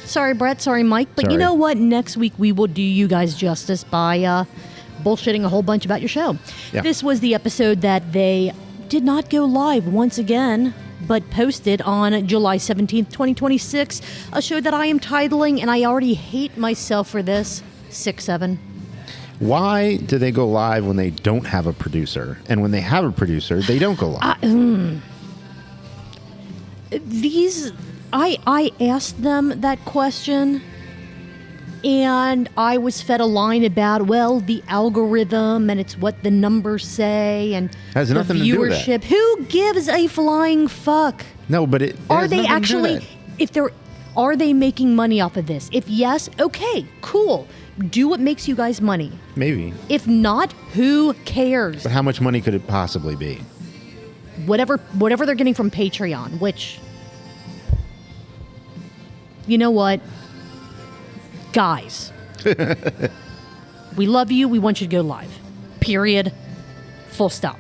sorry, Brett, sorry, Mike, but you know what? Next week we will do you guys justice by bullshitting a whole bunch about your show. Yeah. This was the episode that they did not go live once again, but posted on July 17th, 2026, a show that I am titling, and I already hate myself for this, 6-7. Why do they go live when they don't have a producer? And when they have a producer, they don't go live? I asked them that question, and I was fed a line about, well, the algorithm, and it's what the numbers say, and has the nothing to do with viewership. that. Who gives a flying fuck? No, but it Are has they nothing to do with actually, are they making money off of this? If yes, okay, cool. Do what makes you guys money. Maybe. If not, who cares? But how much money could it possibly be? Whatever they're getting from Patreon, which, you know what? Guys, we love you. We want you to go live. Period. Full stop.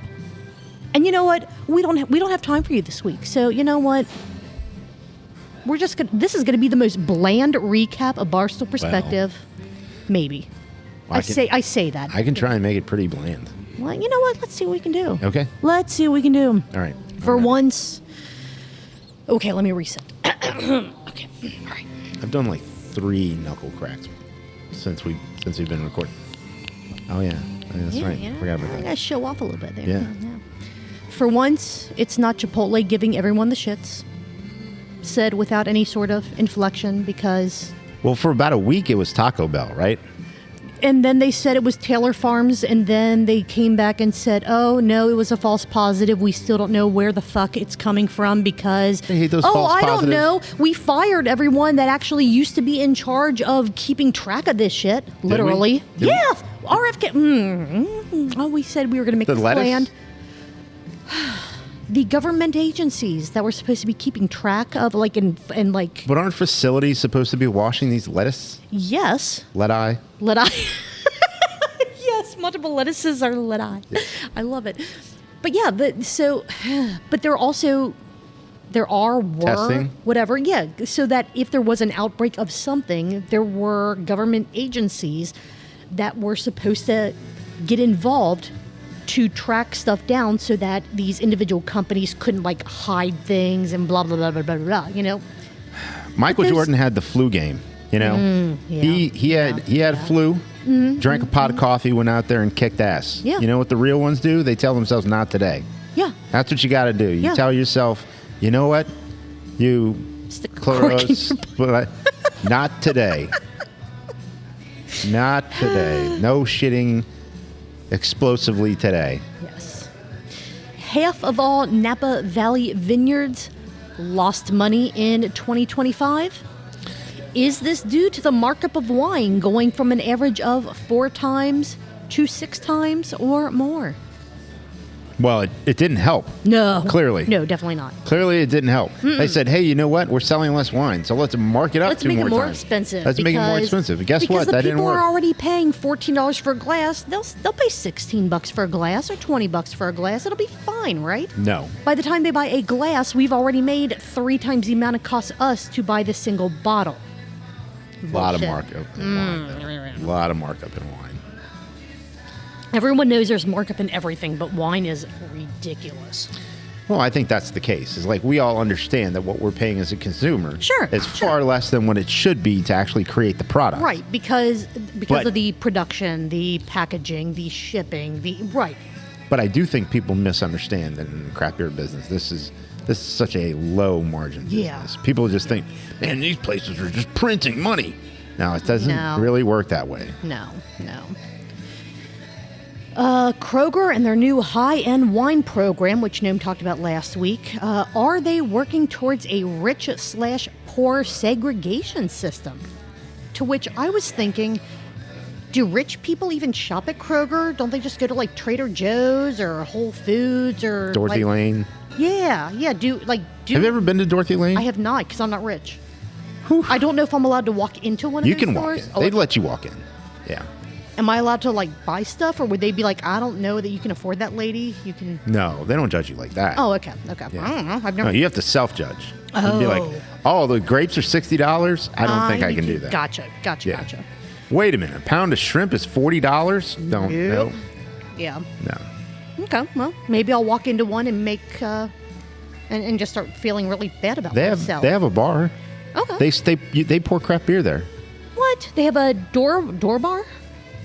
And you know what? We don't have time for you this week. So you know what? We're just gonna. This is going to be the most bland recap of Barstool Perspective. Well, maybe. Well, I say that. I can try and make it pretty bland. Well, you know what? Let's see what we can do. Okay. Let's see what we can do. All right. For once. Okay, let me reset. Okay. All right. I've done like 3 knuckle cracks since we've been recording. Oh yeah, that's right. I forgot about that. I gotta show off a little bit there. Yeah. For once, it's not Chipotle giving everyone the shits. Said without any sort of inflection because. Well, for about a week, it was Taco Bell, right? And then they said it was Taylor Farms, and then they came back and said, oh, no, it was a false positive. We still don't know where the fuck it's coming from because... They hate those false I positives. don't know. We fired everyone that actually used to be in charge of keeping track of this shit, literally. Did we? Yeah, RFK... Oh, we said we were going to make this land. The government agencies that were supposed to be keeping track of, like, and like... But aren't facilities supposed to be washing these lettuce? Yes. Let-eye? Yes, multiple lettuces are let-eye. Yeah. I love it. But yeah, but there are testing? Whatever, yeah. So that if there was an outbreak of something, there were government agencies that were supposed to get involved to track stuff down so that these individual companies couldn't like hide things and blah blah blah blah blah blah. You know, Michael Jordan had the flu game. You know, he had flu. Mm-hmm. Drank a pot of coffee, went out there and kicked ass. Yeah. You know what the real ones do? They tell themselves, "Not today." Yeah, that's what you got to do. You tell yourself, you know what, you close, but not today. Not today. No shitting explosively today. Yes. Half of all Napa Valley vineyards lost money in 2025. Is this due to the markup of wine going from an average of 4 times to 6 times or more? Well, it didn't help. No. Clearly. No, definitely not. Clearly it didn't help. Mm-mm. They said, hey, you know what? We're selling less wine, so let's mark it up 2 more times. Let's make it more expensive. Let's make it more expensive. Guess what? That didn't work. Because the people are already paying $14 for a glass. They'll pay $16 for a glass or $20 for a glass. It'll be fine, right? No. By the time they buy a glass, we've already made 3 times the amount it costs us to buy the single bottle. A lot of markup in wine. A lot of markup in wine. Everyone knows there's markup in everything, but wine is ridiculous. Well, I think that's the case. It's like we all understand that what we're paying as a consumer is far less than what it should be to actually create the product. Right, because of the production, the packaging, the shipping, right. But I do think people misunderstand that in the craft beer business, this is such a low margin business. Yeah. People just think, man, these places are just printing money. No, it doesn't really work that way. No. Kroger and their new high-end wine program, which Gnome talked about last week, are they working towards a rich/poor segregation system? To which I was thinking, do rich people even shop at Kroger? Don't they just go to like Trader Joe's or Whole Foods or Dorothy like, Lane. Yeah. Have you ever been to Dorothy Lane? I have not, because I'm not rich. I don't know if I'm allowed to walk into one of You those can walk stores. in. Oh, They'd let you walk in. Yeah. am I allowed to like buy stuff, or would they be like, I don't know that you can afford that, lady? You can. No, they don't judge you like that. Oh, okay. Yeah. I don't know. I've never. No, you have to self-judge. You'd be like, oh, the grapes are $60? I don't think I can do that. Gotcha. Yeah. Wait a minute. A pound of shrimp is $40? Don't. Nope. No. Yeah. No. Okay. Well, maybe I'll walk into one and make and just start feeling really bad about myself. They have a bar. Okay. They pour craft beer there. What? They have a door bar?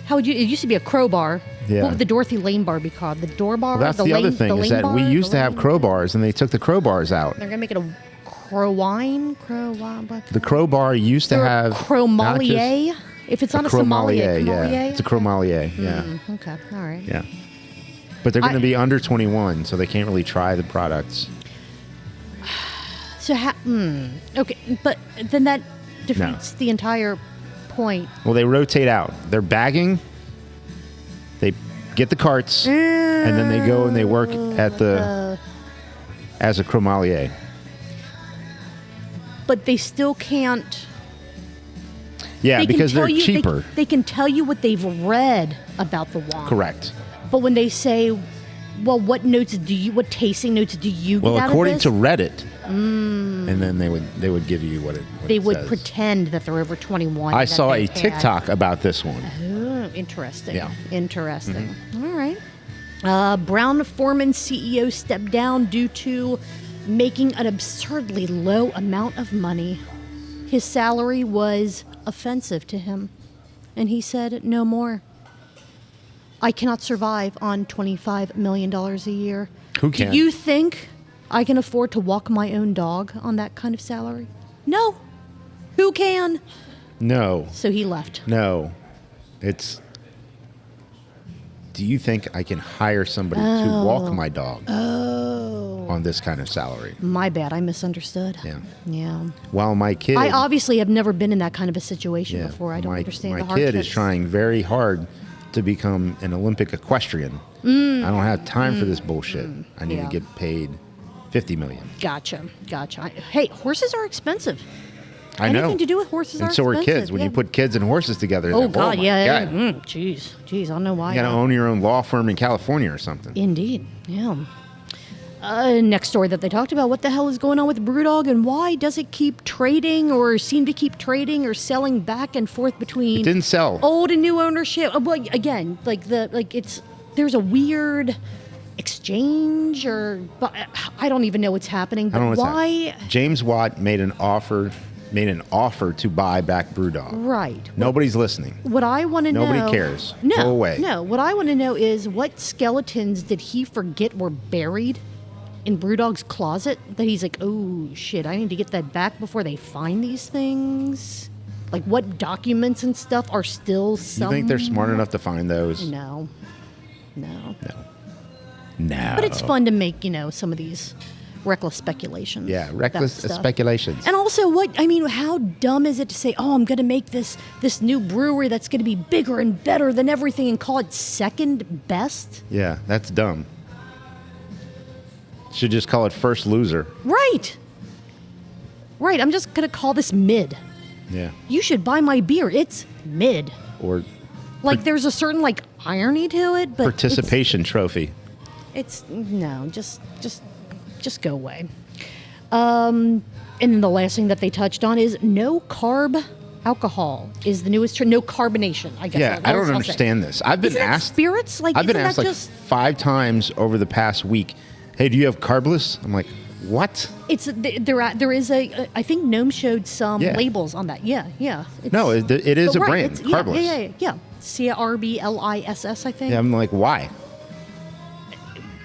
How would you? It used to be a crowbar. Yeah. What would the Dorothy Lane bar be called? The door bar. Well, that's the lane, other thing is that we used to have crowbars and they took the crowbars out. They're gonna make it a crowine. The crowbar used to have cromalier. If it's not a sommelier, yeah, it's a cromalier. Yeah. Okay. All right. Yeah. But they're going to be under 21, so they can't really try the products. So, okay, but then that defeats the entire point. Well, they rotate out. They're bagging. They get the carts, and then they go and they work at as a cromalier. But they still can't. Yeah, because they're cheaper. They can tell you what they've read about the wine. Correct. But when they say, well, what tasting notes do you get out of this? Well, according to Reddit, and then they would give you what it They it would says. pretend that they're over 21. I saw a TikTok about this one. Oh, interesting. Yeah. Interesting. All right. Brown-Forman CEO stepped down due to making an absurdly low amount of money. His salary was offensive to him, and he said no more. I cannot survive on $25 million a year. Who can? Do you think I can afford to walk my own dog on that kind of salary? No. Who can? No. So he left. No. Do you think I can hire somebody to walk my dog on this kind of salary? My bad. I misunderstood. Yeah. While my kid... I obviously have never been in that kind of a situation before. I don't understand the My hardships. kid is trying very hard to become an Olympic equestrian. I don't have time for this bullshit. I need to get paid $50 million. Gotcha. Hey, horses are expensive. I know. Anything to do with horses are and so expensive. are kids. When you put kids and horses together, Oh, God, my yeah. God. Jeez, I don't know why. You got to own your own law firm in California or something. Indeed, yeah. Next story that they talked about, what the hell is going on with BrewDog and why does it keep trading or seem to keep trading or selling back and forth between It didn't sell. old and new ownership? Well, again, there's a weird exchange but I don't even know what's happening. But I don't know what's why? happening. James Watt made an offer to buy back BrewDog. Right. Nobody's listening. What I want to know... Nobody cares. No. Go away. No. What I want to know is what skeletons did he forget were buried in BrewDog's closet that he's like, oh, shit, I need to get that back before they find these things? Like, what documents and stuff are still You think they're smart enough to find those? No. No. But it's fun to make, some of these reckless speculations. Yeah, reckless about stuff. speculations. And also, how dumb is it to say, oh, I'm going to make this new brewery that's going to be bigger and better than everything and call it second best? Yeah, that's dumb. Should just call it first loser. Right. I'm just going to call this mid. Yeah. You should buy my beer. It's mid. Or There's a certain, irony to it, but participation trophy. It's no, just go away. And then the last thing that they touched on is no carb alcohol is the newest trend. No carbonation, I guess. Yeah, I don't understand this. I've been Isn't that asked spirits. I've been asked just 5 times over the past week. Hey, do you have carbless? I'm like, what? It's there is a I think Gnome showed some labels on that. Yeah. No, it is a right, brand. it's- Carbless. Yeah. CRBLISS, I think. Yeah, I'm like, why?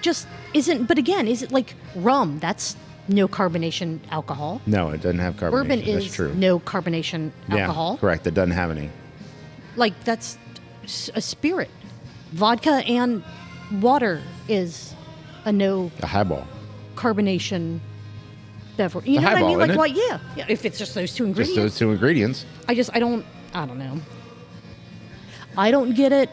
Just isn't. But again, is it like rum? That's no carbonation alcohol. No, it doesn't have carbonation. Bourbon That's is true. no carbonation alcohol. Yeah, correct. It doesn't have any. Like that's a spirit. Vodka and water is a no A highball. carbonation beverage. You The know what I highball, mean? Like, isn't it? what? Yeah. If it's just those two Just ingredients. those two ingredients. I don't know. I don't get it.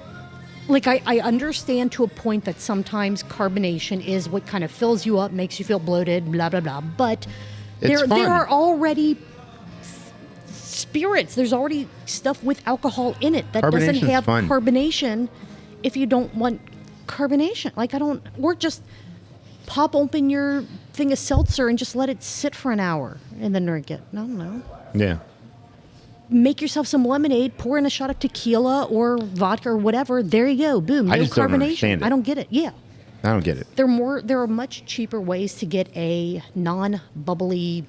Like, I understand to a point that sometimes carbonation is what kind of fills you up, makes you feel bloated, blah, blah, blah. But It's fun. there are already spirits. There's already stuff with alcohol in it that doesn't Carbonation's have fun. carbonation if you don't want carbonation. Or just pop open your thing of seltzer and just let it sit for an hour and then drink it. I don't know. Yeah. Make yourself some lemonade, pour in a shot of tequila or vodka or whatever. There you go. Boom. I No just don't carbonation. understand it. I don't get it. Yeah. I don't get it. There are much cheaper ways to get a non-bubbly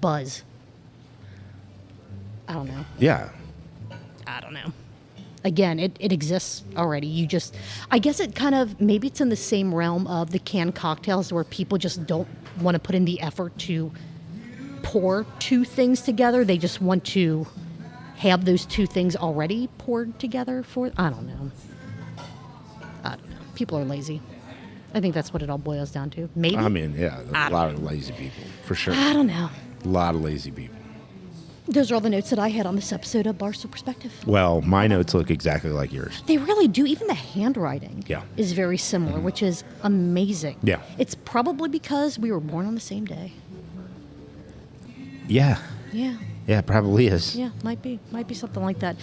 buzz. I don't know. Yeah. I don't know. Again, it exists already. I guess it kind of, maybe it's in the same realm of the canned cocktails where people just don't want to put in the effort to pour two things together. They just want to have those two things already poured together I don't know. People are lazy. I think that's what it all boils down to. Maybe. I mean, yeah, a lot of lazy people, for sure. I don't know. A lot of lazy people. Those are all the notes that I had on this episode of Barstool Perspective. Well, my notes look exactly like yours. They really do. Even the handwriting is very similar, which is amazing. Yeah. It's probably because we were born on the same day. Yeah. Yeah. Yeah, it probably is. Yeah, might be something like that.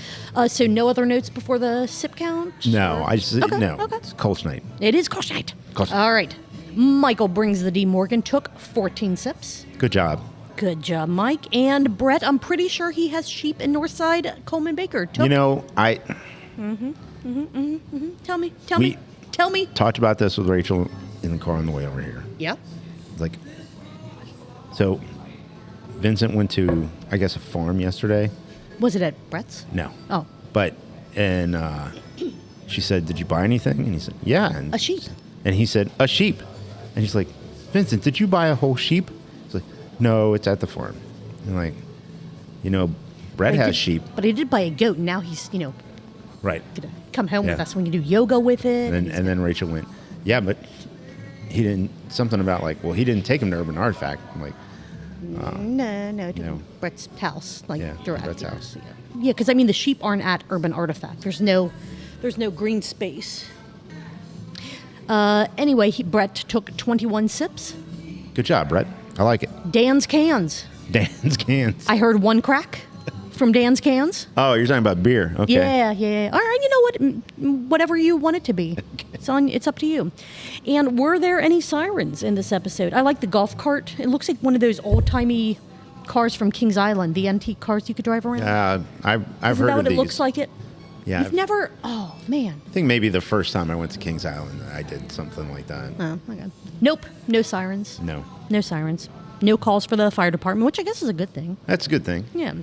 So no other notes before the sip count? No, Or- I just, Okay, no. okay. It's Kolsch night. It is Kolsch night. Kolsch night. All right. Michael brings the D. Morgan, took 14 sips. Good job. Good job, Mike. And Brett, I'm pretty sure he has sheep in Northside. Coleman Baker took. You know, I Tell me. We- Tell me. talked about this with Rachel in the car on the way over here. Yeah. Like, so Vincent went to, I guess, a farm yesterday. Was it at Brett's? No. Oh, But, and she said, did you buy anything? And he said, yeah. And a sheep. And he said, a sheep. And he's like, Vincent, did you buy a whole sheep? He's like, no, it's at the farm. And like, Brett But he has did- sheep. But he did buy a goat, and now he's, Right. gonna come home with Yeah. us when you do yoga with it. And then Rachel went, yeah, but he didn't, something about like, well, he didn't take him to Urban Artifact. I'm like, No, to No. Brett's house, like Yeah, direct. Brett's yeah. house. Yeah, because I mean the sheep aren't at Urban Artifact. There's no green space. Anyway, Brett took 21 sips. good job, Brett. I like it. Dan's cans. Dan's cans. I heard one crack from Dan's cans. Oh, you're talking about beer. Okay. Yeah. All right, you know what? Whatever you want it to be. It's up to you. And were there any sirens in this episode? I like the golf cart. It looks like one of those old-timey cars from Kings Island, the antique cars you could drive around. I've Isn't heard that of what these. it looks like it? Yeah. You've I've- never... Oh, man. I think maybe the first time I went to Kings Island, I did something like that. Oh, okay. Nope. No sirens. No. No sirens. No calls for the fire department, which I guess is a good thing. That's a good thing. Yeah.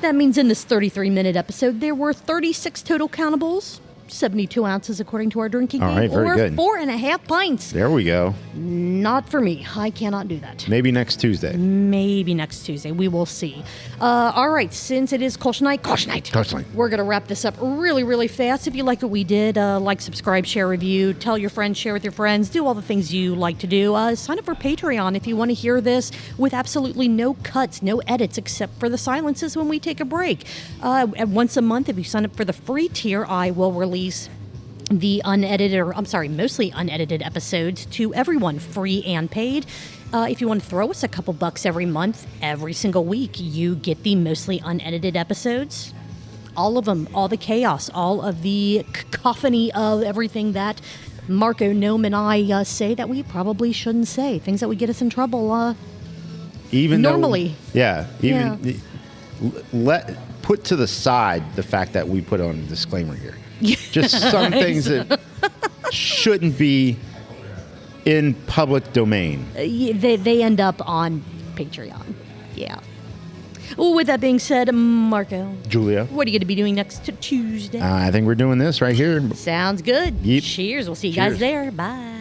That means in this 33-minute episode, there were 36 total countables, 72 ounces according to our drinking All game, right, very or good. 4.5 pints. There we go. Not for me. I cannot do that. Maybe next Tuesday. Maybe next Tuesday. We will see. All right. Since it is Kolsch night, Kolsch night. we're going to wrap this up really, really fast. If you like what we did, like, subscribe, share, review, tell your friends, share with your friends, do all the things you like to do. Sign up for Patreon if you want to hear this with absolutely no cuts, no edits, except for the silences when we take a break. Once a month, if you sign up for the free tier, I will release the mostly unedited episodes to everyone, free and paid. If you want to throw us a couple bucks every month, every single week, you get the mostly unedited episodes. All of them, all the chaos, all of the cacophony of everything that Marco, Gnome, and I say that we probably shouldn't say. Things that would get us in trouble. Even Normally. Though, yeah. Even put to the side the fact that we put on a disclaimer here. Just some things that shouldn't be in public domain. They end up on Patreon. Yeah. Well, with that being said, Marco, Julia, what are you going to be doing next Tuesday? I think we're doing this right here. Sounds good. Yep. Cheers. We'll see you guys Cheers. there. Bye.